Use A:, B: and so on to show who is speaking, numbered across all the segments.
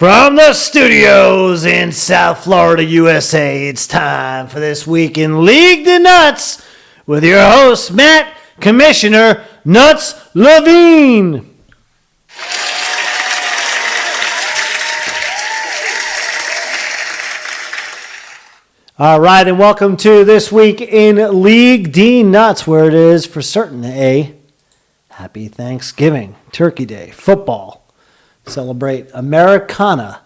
A: From the studios in South Florida, USA, it's time for This Week in League De Nutz with your host, Matt Commissioner Nuts Levine. All right, and welcome to This Week in League De Nutz, where it is for certain a happy Thanksgiving, Turkey Day, football. Celebrate Americana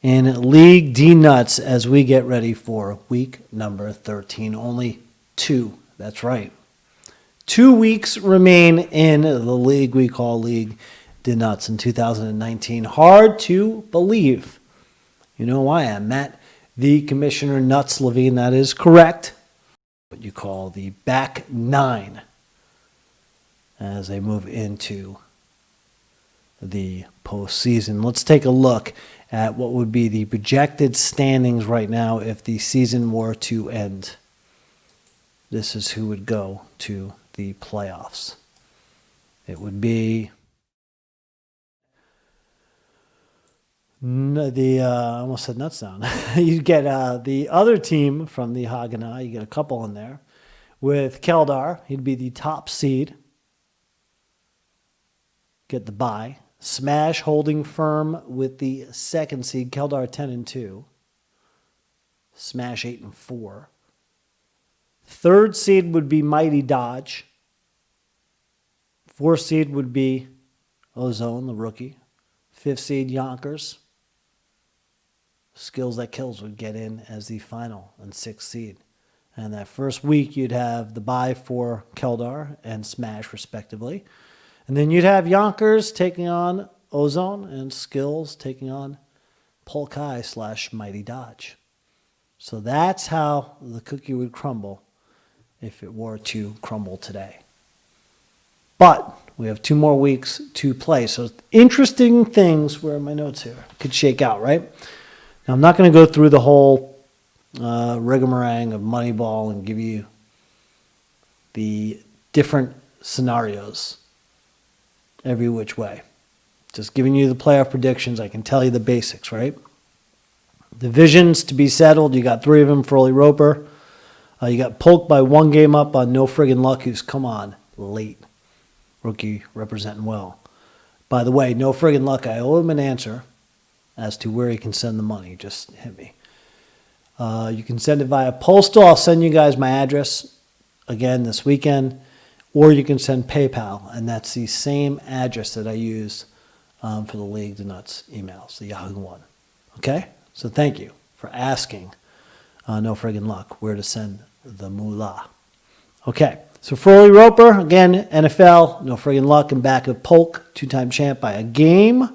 A: in League De Nutz as we get ready for week number 13. Only two, that's right. 2 weeks remain in the league we call League De Nutz in 2019. Hard to believe. You know who I am, Matt, the Commissioner Nuts Levine. That is correct. What you call the back nine as they move into the postseason. Let's take a look at what would be the projected standings right now if the season were to end. This is who would go to the playoffs. It would be I almost said nuts down. You get the other team from the Haganah. You get a couple in there. With Keldar, he'd be the top seed. Get the bye. Smash holding firm with the second seed, Keldar 10-2. Smash 8-4. Third seed would be Mighty Dodge. Fourth seed would be Ozone, the rookie. Fifth seed, Yonkers. Skills That Kills would get in as the final and sixth seed. And that first week, you'd have the bye for Keldar and Smash, respectively. And then you'd have Yonkers taking on Ozone and Skills taking on Polkai / Mighty Dodge. So that's how the cookie would crumble if it were to crumble today. But we have 2 more weeks to play. So interesting things, where are my notes here, could shake out, right? Now, I'm not going to go through the whole rigmarole of Moneyball and give you the different scenarios every which way. Just giving you the playoff predictions. I can tell you the basics, right? Divisions to be settled. You got 3 of them for Early Roper. You got Polk by 1 game up on No Friggin' Luck, who's come on late. Rookie representing well. By the way, No Friggin' Luck, I owe him an answer as to where he can send the money. Just hit me. You can send it via postal. I'll send you guys my address again this weekend. Or you can send PayPal, and that's the same address that I used for the League De Nutz emails, the Yahoo one. Okay? So thank you for asking No Friggin' Luck where to send the moolah. Okay, so for Early Roper, again, NFL, No Friggin' Luck, and back of Polk, 2-time champ by a game.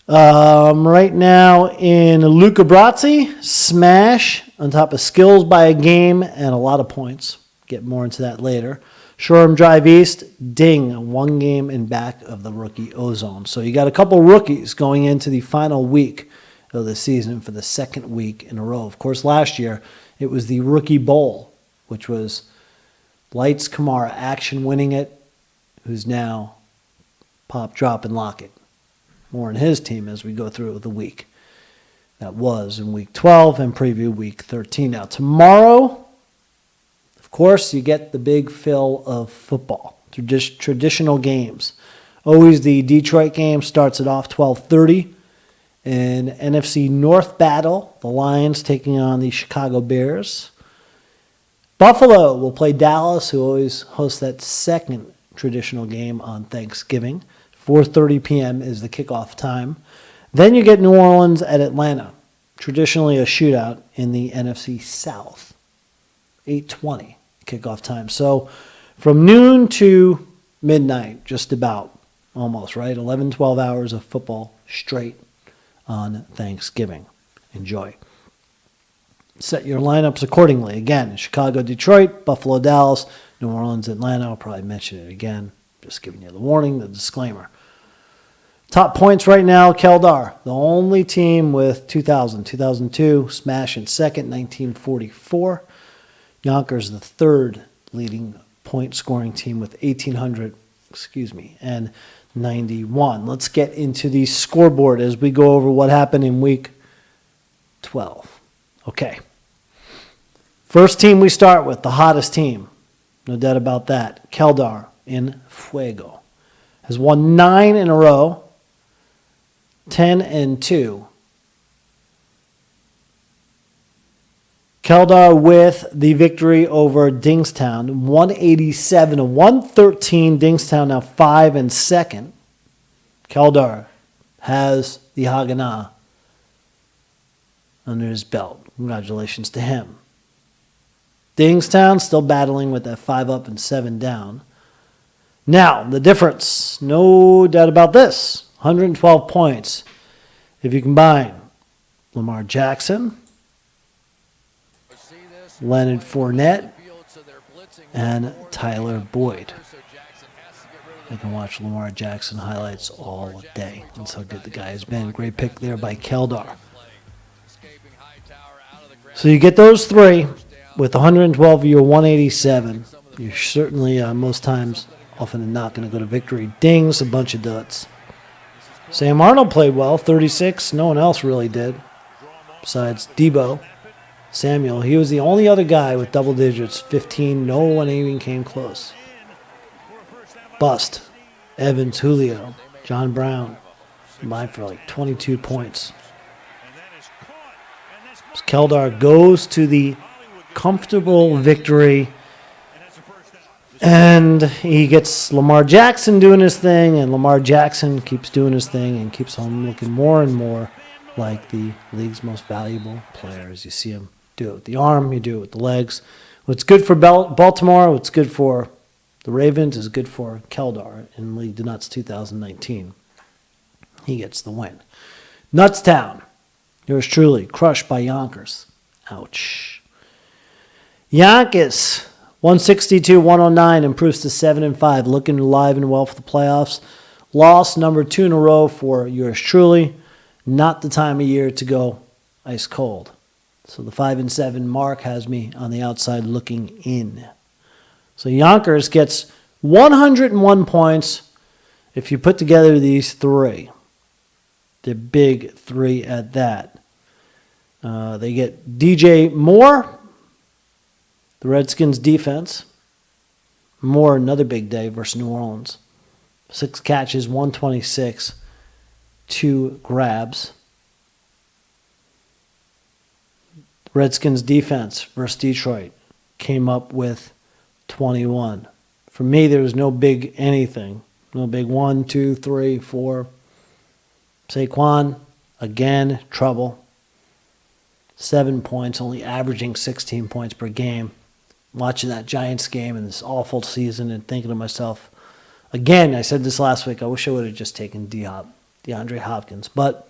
A: Right now in Luca Brazzi, Smash on top of Skills by a game and a lot of points. Get more into that later. Shoreham Drive East, Ding, 1 game in back of the rookie Ozone. So you got a couple rookies going into the final week of the season for the 2nd week in a row. Of course, last year it was the Rookie Bowl, which was Lights Kamara Action winning it, who's now Pop, Drop, and Lockett. More on his team as we go through the week. That was in week 12 and preview week 13. Now tomorrow, of course, you get the big fill of football, traditional games. Always the Detroit game starts it off 12:30. An NFC North battle, the Lions taking on the Chicago Bears. Buffalo will play Dallas, who always hosts that second traditional game on Thanksgiving. 4:30 p.m. is the kickoff time. Then you get New Orleans at Atlanta, traditionally a shootout in the NFC South. 8:20 kickoff time. So from noon to midnight, just about, almost, right? 11, 12 hours of football straight on Thanksgiving. Enjoy. Set your lineups accordingly. Again, Chicago, Detroit, Buffalo, Dallas, New Orleans, Atlanta. I'll probably mention it again. Just giving you the warning, the disclaimer. Top points right now, Keldar, the only team with 2,000. 2002, Smash in second, 1944. Yonkers, the third leading point scoring team with 1,800 and 91. Let's get into the scoreboard as we go over what happened in week 12. Okay. First team we start with, the hottest team. No doubt about that. Keldar in Fuego has won 9 in a row, 10-2. Keldar with the victory over Dingstown, 187-113. Dingstown now 5 and 2nd. Keldar has the Haganah under his belt. Congratulations to him. Dingstown still battling with that 5 up and 7 down. Now, the difference, no doubt about this, 112 points. If you combine Lamar Jackson, Leonard Fournette, and Tyler Boyd. I can watch Lamar Jackson highlights all day. That's how good the guy has been. Great pick there by Keldar. So you get those three. With 112, you're 187. You're certainly, most times, often not going to go to victory. Dings, a bunch of duds. Sam Arnold played well, 36. No one else really did. Besides Debo. Samuel, he was the only other guy with double digits, 15. No one even came close. Bust. Evans, Julio, John Brown, combined for like 22 points. Keldar goes to the comfortable victory, and he gets Lamar Jackson doing his thing, and Lamar Jackson keeps doing his thing and keeps on looking more and more like the league's most valuable player. As you see him do it with the arm, you do it with the legs. What's good for Baltimore, what's good for the Ravens is good for Keldar in League De Nutz 2019. He gets the win. Nutztown, yours truly, crushed by Yonkers. Ouch. Yonkers, 162-109, improves to 7-5, looking alive and well for the playoffs. Loss number 2 in a row for yours truly. Not the time of year to go ice cold. So the 5-7 mark has me on the outside looking in. So Yonkers gets 101 points if you put together these three. The big three at that. They get DJ Moore, the Redskins defense. Moore, another big day versus New Orleans. 6 catches, 126, 2 grabs. Redskins defense versus Detroit came up with 21. For me, there was no big anything. No big 1, 2, 3, 4. Saquon, again, trouble. 7 points, only averaging 16 points per game. Watching that Giants game and this awful season and thinking to myself, again, I said this last week, I wish I would have just taken DeAndre Hopkins. But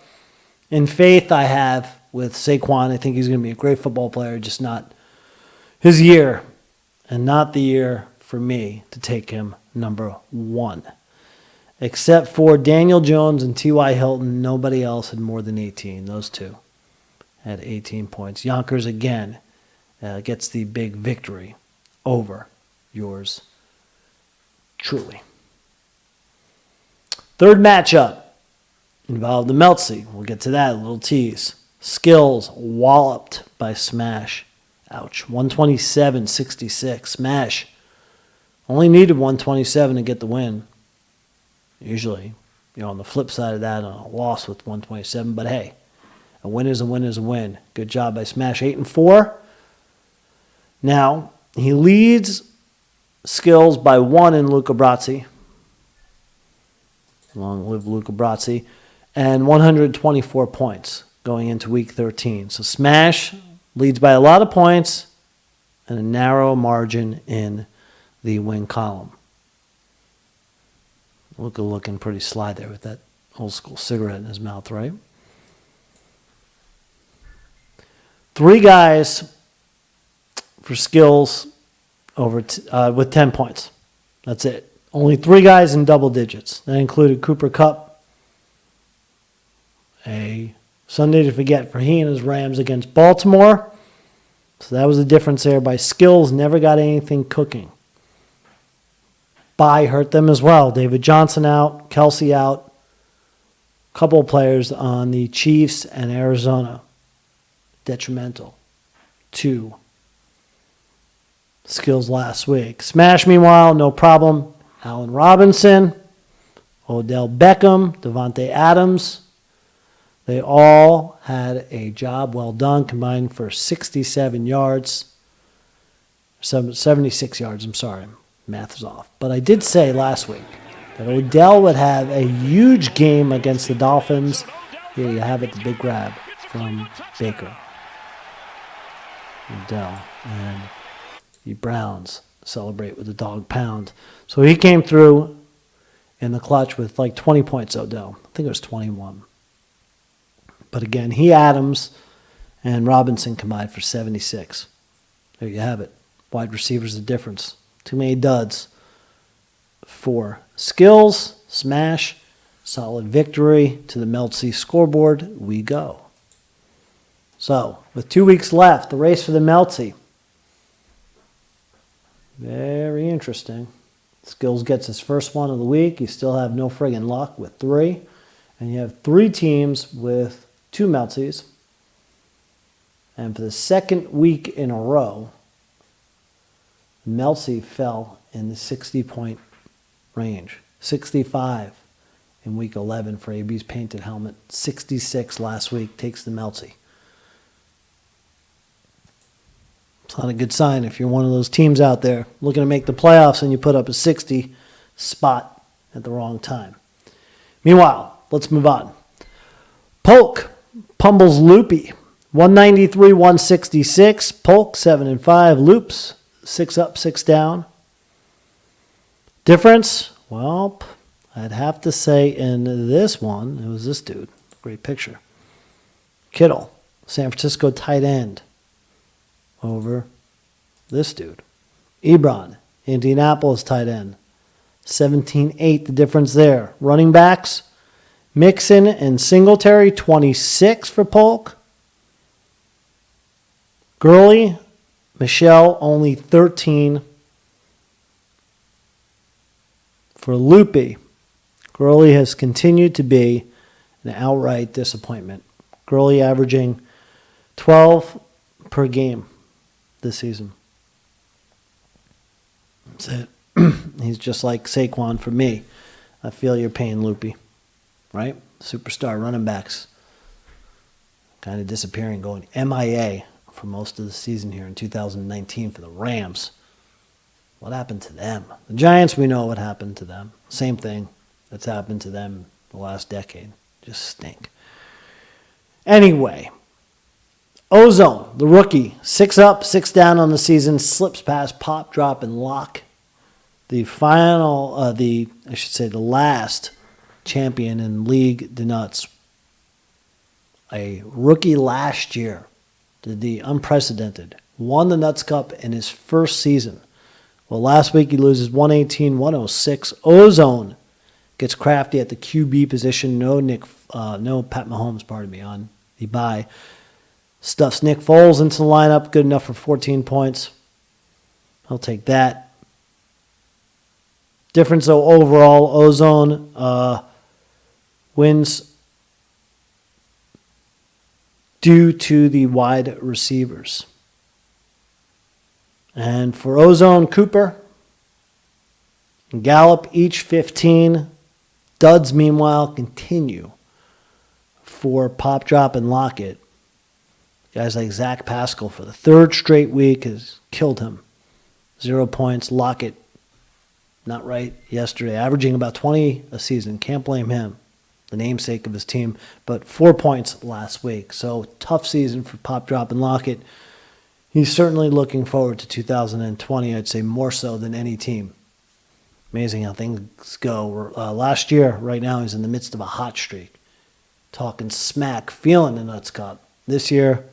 A: in faith I have with Saquon, I think he's going to be a great football player, just not his year and not the year for me to take him number 1. Except for Daniel Jones and T.Y. Hilton, nobody else had more than 18. Those two had 18 points. Yonkers, again, gets the big victory over yours truly. Third matchup involved the Meltzy. We'll get to that, a little tease. Skills walloped by Smash. Ouch. 127-66. Smash only needed 127 to get the win. Usually, you're on the flip side of that on a loss with 127. But hey, a win is a win is a win. Good job by Smash. 8-4. Now, he leads skills by 1 in Luca Brazzi. Long live Luca Brazzi. And 124 points going into week 13. So Smash leads by a lot of points and a narrow margin in the win column. Luca looking pretty sly there with that old school cigarette in his mouth, right? 3 guys for skills over with 10 points. That's it. Only 3 guys in double digits. That included Cooper Kupp. A Sunday to forget for he and his Rams against Baltimore. So that was the difference there. By skills, never got anything cooking. bye hurt them as well. David Johnson out, Kelsey out. Couple of players on the Chiefs and Arizona. Detrimental to Skills last week. Smash, meanwhile, no problem. Allen Robinson, Odell Beckham, Devontae Adams. They all had a job well done, combined for 67 yards. 76 yards, I'm sorry. Math is off. But I did say last week that Odell would have a huge game against the Dolphins. Here you have it, the big grab from Baker. Odell and the Browns celebrate with a dog pound. So he came through in the clutch with like 20 points, Odell. I think it was 21. But again, Adams, and Robinson combined for 76. There you have it. Wide receivers, the difference. Too many duds. For Skills, smash, solid victory to the Meltzy scoreboard. We go. So, with 2 weeks left, the race for the Meltzy. Very interesting. Skills gets his first one of the week. You still have no friggin' luck with 3. And you have 3 teams with 2 Meltzys. And for the second week in a row, Meltzy fell in the 60-point range. 65 in week 11 for AB's painted helmet. 66 last week takes the Meltzy. It's not a good sign if you're one of those teams out there looking to make the playoffs and you put up a 60 spot at the wrong time. Meanwhile, let's move on. Polk pummels Loopy. 193-166. Polk 7-5. Loops 6 up, 6 down. Difference? Well, I'd have to say in this one, it was this dude. Great picture. Kittle, San Francisco tight end, over this dude. Ebron, Indianapolis tight end. 17-8, the difference there. Running backs, Mixon and Singletary, 26 for Polk. Gurley, Michelle, only 13 for Loopy. Gurley has continued to be an outright disappointment. Gurley averaging 12 per game this season. That's it. He's just like Saquon for me. I feel your pain, Loopy. Right? Superstar running backs kind of disappearing, going MIA for most of the season here in 2019 for the Rams. What happened to them? The Giants, we know what happened to them. Same thing that's happened to them the last decade. Just stink. Anyway, Ozone, the rookie, 6 up, 6 down on the season, slips past Pop, Drop, and Lock. The last champion in League De Nutz. A rookie last year did the unprecedented. Won the Nuts Cup in his first season. Well, last week he loses 118-106. Ozone gets crafty at the QB position. No Pat Mahomes, on the bye. Stuffs Nick Foles into the lineup. Good enough for 14 points. I'll take that. Difference, though, overall, Ozone wins due to the wide receivers. And for Ozone, Cooper and Gallup, each 15. Duds, meanwhile, continue for Pop, Drop, and Lockett. Guys like Zach Pascal for the 3rd straight week has killed him. 0 points. Lockett, not right yesterday, averaging about 20 a season. Can't blame him, the namesake of his team, but 4 points last week. So tough season for Pop, Drop, and Lockett. He's certainly looking forward to 2020, I'd say more so than any team. Amazing how things go. Last year, right now, he's in the midst of a hot streak. Talking smack, feeling the Nuts Cup. This year,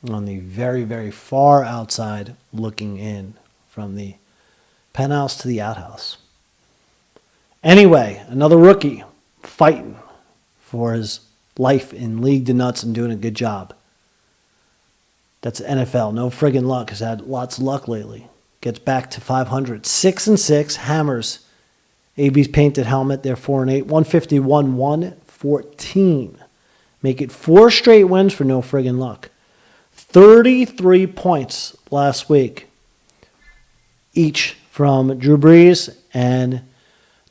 A: on the very, very far outside, looking in from the penthouse to the outhouse. Anyway, another rookie fighting for his life in League De Nutz and doing a good job. That's NFL. No friggin' luck. Has had lots of luck lately. gets back to 500. 6-6, hammers AB's painted helmet. They're 4-8, 151, 114. Make it 4 straight wins for No Friggin' Luck. 33 points last week, each from Drew Brees and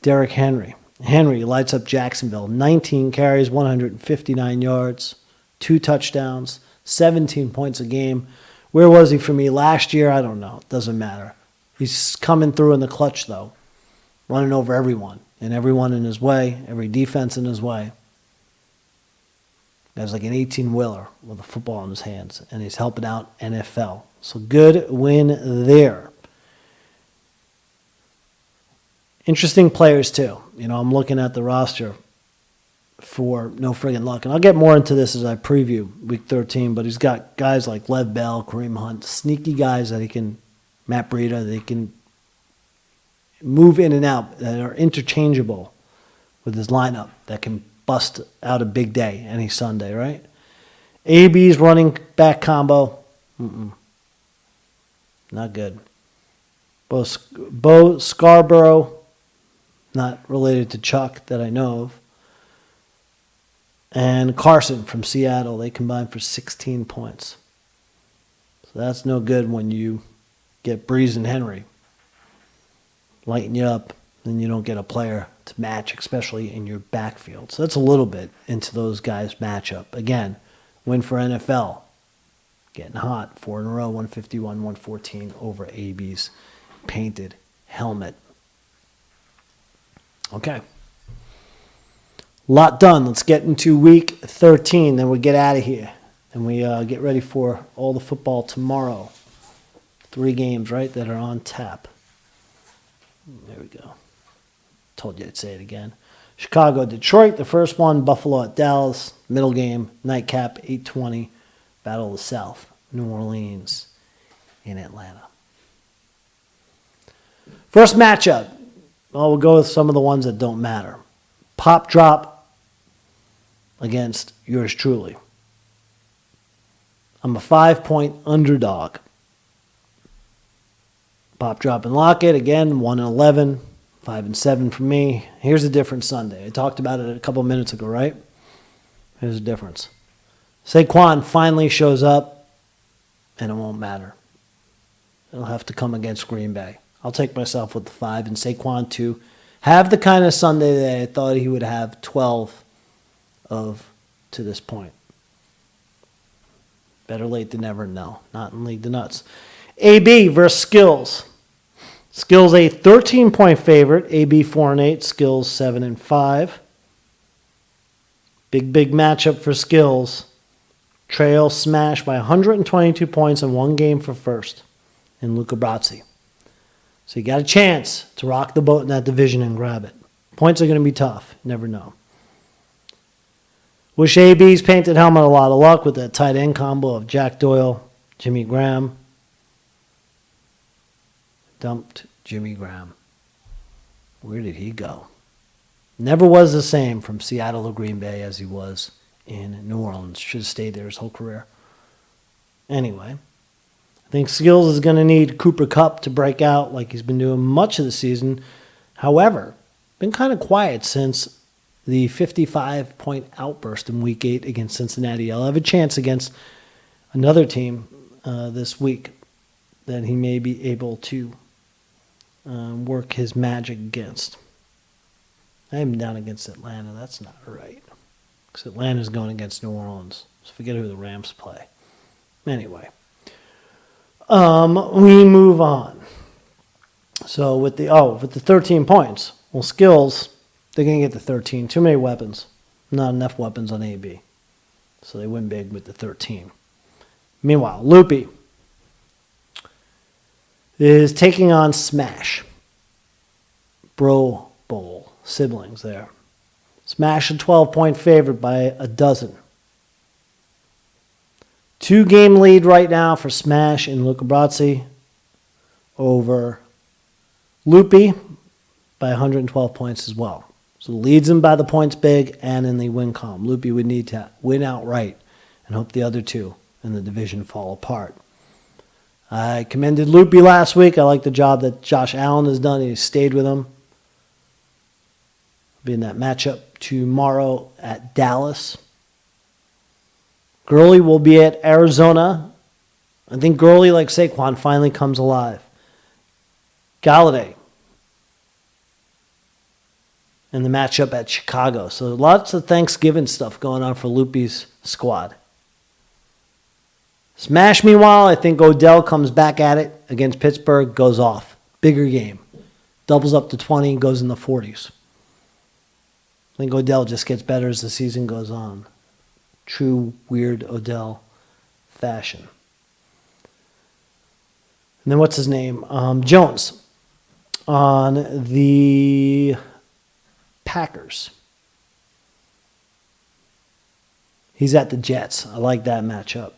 A: Derrick Henry. Henry lights up Jacksonville. 19 carries, 159 yards, 2 touchdowns, 17 points a game. Where was he for me last year? I don't know. It doesn't matter. He's coming through in the clutch, though, running over everyone and everyone in his way, every defense in his way. Guy's like an 18-wheeler with a football in his hands, and he's helping out NFL. So good win there. Interesting players, too. You know, I'm looking at the roster for No Friggin' Luck, and I'll get more into this as I preview Week 13, but he's got guys like Lev Bell, Kareem Hunt, sneaky guys that he can, Matt Breida, they can move in and out, that are interchangeable with his lineup, that can bust out a big day any Sunday, right? AB's running back combo, not good. Bo Scarborough, not related to Chuck that I know of, and Carson from Seattle, they combined for 16 points. So that's no good when you get Brees and Henry lighting you up, then you don't get a player to match, especially in your backfield. So that's a little bit into those guys' matchup. Again, win for NFL. Getting hot. 4 in a row, 151, 114 over AB's painted helmet. Okay. Lot done. Let's get into Week 13. Then we get out of here. And we get ready for all the football tomorrow. 3 games, right, that are on tap. There we go. Told you I'd say it again. Chicago, Detroit, the first one. Buffalo at Dallas, middle game. Nightcap, 8:20. Battle of the South. New Orleans in Atlanta. First matchup. Well, we'll go with some of the ones that don't matter. Pop drop against yours truly. I'm a 5-point underdog. Pop drop and lock it. Again, 1-11. 5-7 for me. Here's a different Sunday. I talked about it a couple minutes ago, right? Here's the difference. Saquon finally shows up, and it won't matter. It'll have to come against Green Bay. I'll take myself with the 5 and Saquon to have the kind of Sunday that I thought he would have 12 of to this point. Better late than never, no. Not in League De Nutz. AB versus Skills. Skills a 13-point favorite. AB 4-8. Skills 7-5. Big matchup for Skills. Trail smashed by 122 points in one game for first in Luca Brasi. So you got a chance to rock the boat in that division and grab it. Points are going to be tough. You never know. Wish AB's painted helmet a lot of luck with that tight end combo of Jack Doyle, Jimmy Graham. Dumped Jimmy Graham. Where did he go? Never was the same from Seattle to Green Bay as he was in New Orleans. Should have stayed there his whole career. Anyway, I think Skills is going to need Cooper Kupp to break out like he's been doing much of the season. However, been kind of quiet since the 55-point outburst in Week 8 against Cincinnati. I'll have a chance against another team this week that he may be able to work his magic against. I am down against Atlanta. That's not right. Because Atlanta's going against New Orleans. So forget who the Rams play. Anyway. We move on. So with the 13 points. Well, Skills, they're going to get the 13. Too many weapons. Not enough weapons on AB. So they win big with the 13. Meanwhile, Loopy is taking on Smash. Bro Bowl. Siblings there. Smash a 12-point favorite by a dozen. 2-game lead right now for Smash and Luca Brasi over Loopy by 112 points as well. So leads him by the points big and in the win column. Loopy would need to win outright and hope the other two in the division fall apart. I commended Loopy last week. I like the job that Josh Allen has done. He stayed with him. Be in that matchup tomorrow at Dallas. Gurley will be at Arizona. I think Gurley, like Saquon, finally comes alive. Galladay in the matchup at Chicago. So lots of Thanksgiving stuff going on for Loopy's squad. Smash, meanwhile, I think Odell comes back at it against Pittsburgh, goes off. Bigger game. Doubles up to 20, goes in the 40s. I think Odell just gets better as the season goes on. True weird Odell fashion. And then what's his name? Jones on the Packers. He's at the Jets. I like that matchup.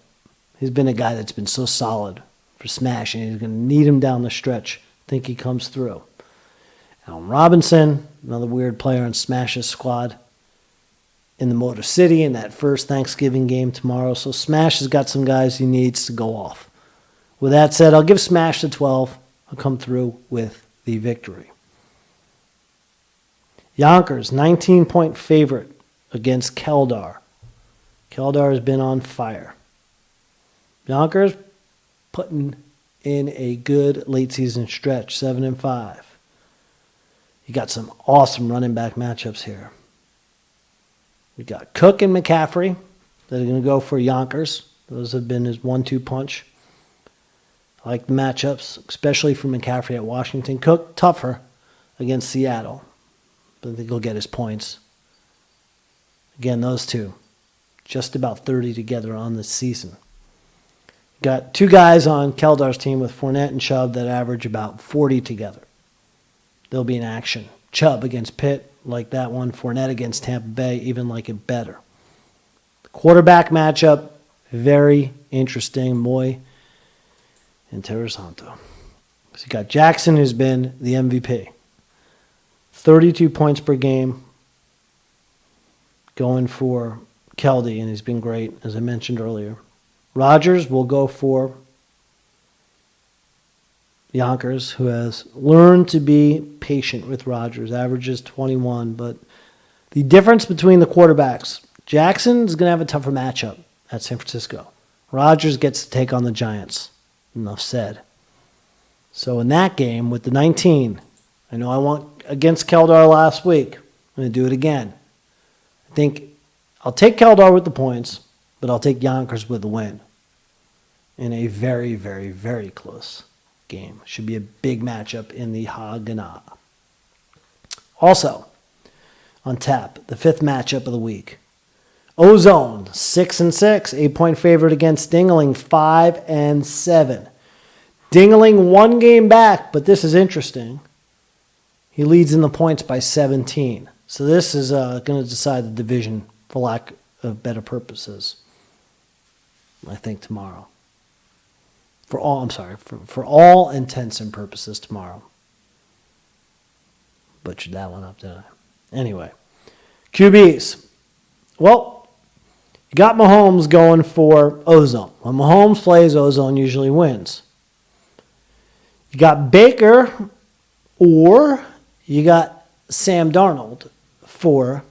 A: He's been a guy that's been so solid for Smash, and he's going to need him down the stretch. I think he comes through. Allen Robinson, another weird player in Smash's squad, in the Motor City in that first Thanksgiving game tomorrow. So Smash has got some guys he needs to go off. With that said, I'll give Smash the 12. I'll come through with the victory. Yonkers, 19-point favorite against Keldar. Keldar has been on fire. Yonkers putting in a good late season stretch, 7-5. You got some awesome running back matchups here. You got Cook and McCaffrey that are going to go for Yonkers. Those have been his 1-2 punch. I like the matchups, especially for McCaffrey at Washington. Cook, tougher against Seattle, but I think he'll get his points. Again, those two, just about 30 together on the season. Got two guys on Keldar's team with Fournette and Chubb that average about 40 together. They'll be in action. Chubb against Pitt, like that one. Fournette against Tampa Bay, even like it better. The quarterback matchup, very interesting. Muy interesante. So you got Jackson, who's been the MVP. 32 points per game. Going for Keldy, and he's been great, as I mentioned earlier. Rodgers will go for Yonkers, who has learned to be patient with Rodgers. Averages 21, but the difference between the quarterbacks, Jackson is going to have a tougher matchup at San Francisco. Rodgers gets to take on the Giants. Enough said. So in that game with the 19, I know I went against Keldar last week. I'm going to do it again. I think I'll take Keldar with the points, but I'll take Yonkers with the win in a very, very, very close game. Should be a big matchup in the Haganah. Also, on tap, the fifth matchup of the week. Ozone, 6-6, 8-point favorite against Dingling, 5-7. Dingling 1 game back, but this is interesting. He leads in the points by 17. So this is going to decide the division for lack of better purposes, I think, tomorrow. For all intents and purposes tomorrow. Butchered that one up, didn't I? Anyway, QBs. Well, you got Mahomes going for Ozone. When Mahomes plays, Ozone usually wins. You got Baker, or you got Sam Darnold for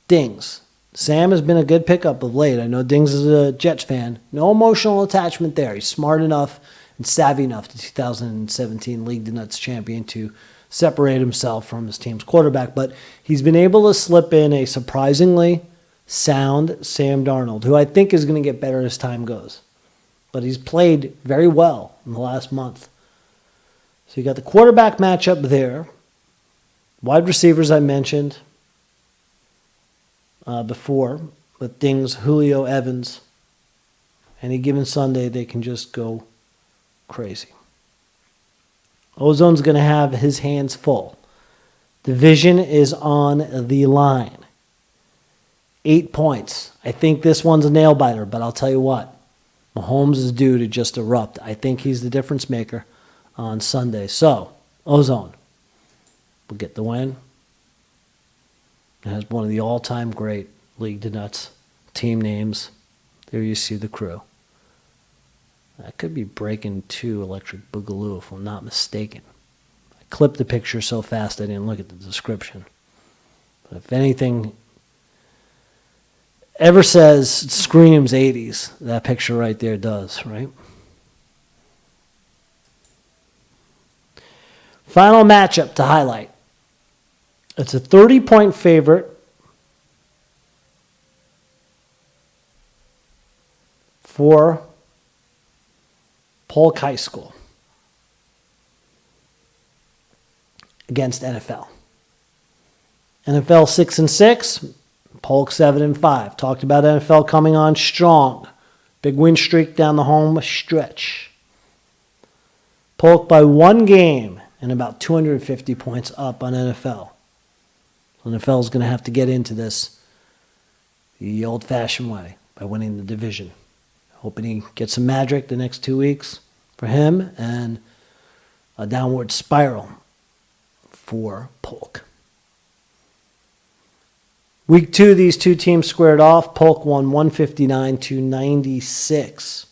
A: Dings. Sam has been a good pickup of late. I know Dings is a Jets fan. No emotional attachment there. He's smart enough and savvy enough, the 2017 League De Nutz champion, to separate himself from his team's quarterback. But he's been able to slip in a surprisingly sound Sam Darnold, who I think is going to get better as time goes. But he's played very well in the last month. So you got the quarterback matchup there. Wide receivers I mentioned before, with Dings, Julio, Evans. Any given Sunday, they can just go crazy. Ozone's going to have his hands full. Division is on the line. 8 points. I think this one's a nail-biter, but I'll tell you what. Mahomes is due to just erupt. I think he's the difference maker on Sunday. So, Ozone will get the win. It has one of the all-time great League De Nutz team names. There you see the crew. That could be Breaking 2 Electric Boogaloo, if I'm not mistaken. I clipped the picture so fast I didn't look at the description. But if anything ever screams 80s, that picture right there does, right? Final matchup to highlight. It's a 30-point favorite for Polk High School against NFL. NFL 6-6, Polk 7-5. Talked about NFL coming on strong. Big win streak down the home stretch. Polk by 1 game and about 250 points up on NFL. NFL is going to have to get into this the old-fashioned way by winning the division. Hoping he gets some magic the next 2 weeks for him and a downward spiral for Polk. Week 2, these two teams squared off. Polk won 159-96.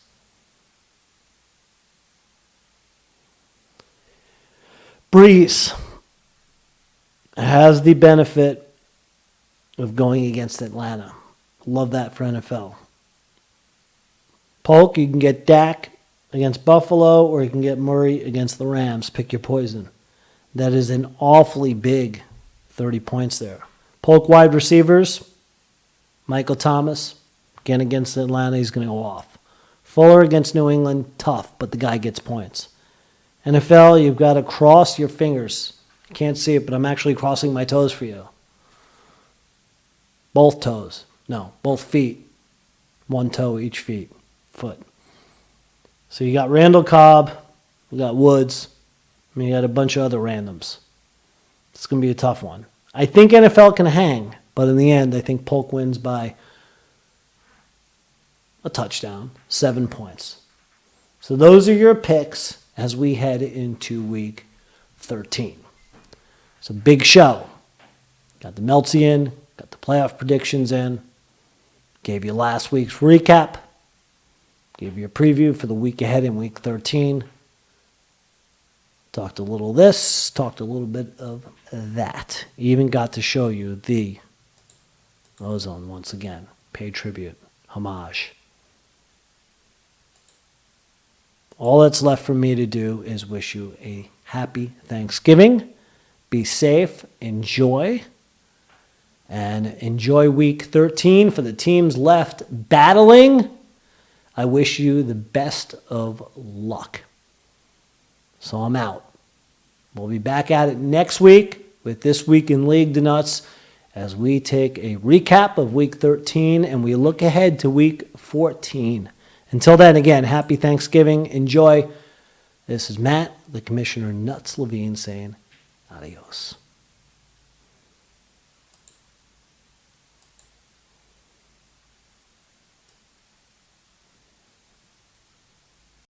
A: Breeze has the benefit of going against Atlanta. Love that for NFL. Polk, you can get Dak against Buffalo, or you can get Murray against the Rams. Pick your poison. That is an awfully big 30 points there. Polk wide receivers, Michael Thomas, again against Atlanta, he's going to go off. Fuller against New England, tough, but the guy gets points. NFL, you've got to cross your fingers. You can't see it, but I'm actually crossing my toes for you. Both toes. No, both feet. 1 toe each foot. So you got Randall Cobb, you got Woods, you got a bunch of other randoms. It's going to be a tough one. I think NFL can hang, but in the end, I think Polk wins by a touchdown, 7 points. So those are your picks as we head into week 13. It's a big show. Got the Meltzy in, got the playoff predictions in, gave you last week's recap, gave you a preview for the week ahead in week 13. Talked a little of this, talked a little bit of that. Even got to show you the ozone once again. Paid tribute, homage. All that's left for me to do is wish you a happy Thanksgiving. Be safe, enjoy, and enjoy week 13 for the teams left battling. I wish you the best of luck. So I'm out. We'll be back at it next week with This Week in League De Nutz as we take a recap of week 13 and we look ahead to week 14. Until then, again, happy Thanksgiving. Enjoy. This is Matt, the Commissioner Nuts Levine, saying adios.